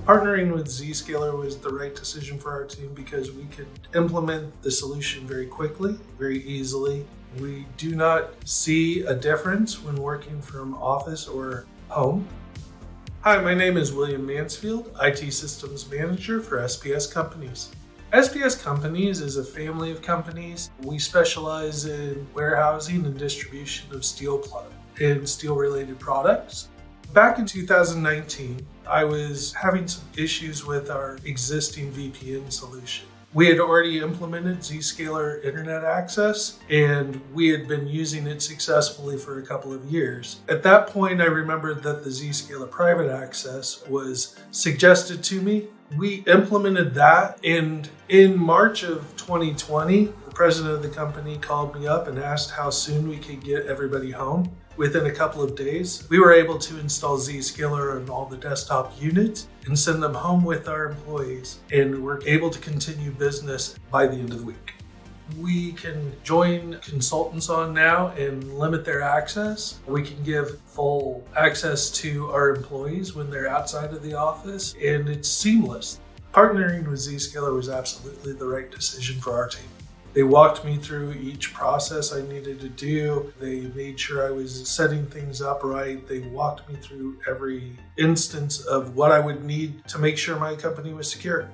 Partnering with Zscaler was the right decision for our team because we could implement the solution very quickly, very easily. We do not see a difference when working from office or home. Hi, my name is William Mansfield, IT Systems Manager for SPS Companies. SPS Companies is a family of companies. We specialize in warehousing and distribution of steel and steel-related products. Back in 2019, I was having some issues with our existing VPN solution. We had already implemented Zscaler Internet Access, and we had been using it successfully for a couple of years. At that point, I remembered that the Zscaler Private Access was suggested to me. We implemented that, and in March of 2020, the president of the company called me up and asked how soon we could get everybody home. Within a couple of days, we were able to install Zscaler on all the desktop units and send them home with our employees, and we're able to continue business by the end of the week. We can join consultants on now and limit their access. We can give full access to our employees when they're outside of the office, and it's seamless. Partnering with Zscaler was absolutely the right decision for our team. They walked me through each process I needed to do. They made sure I was setting things up right. They walked me through every instance of what I would need to make sure my company was secure.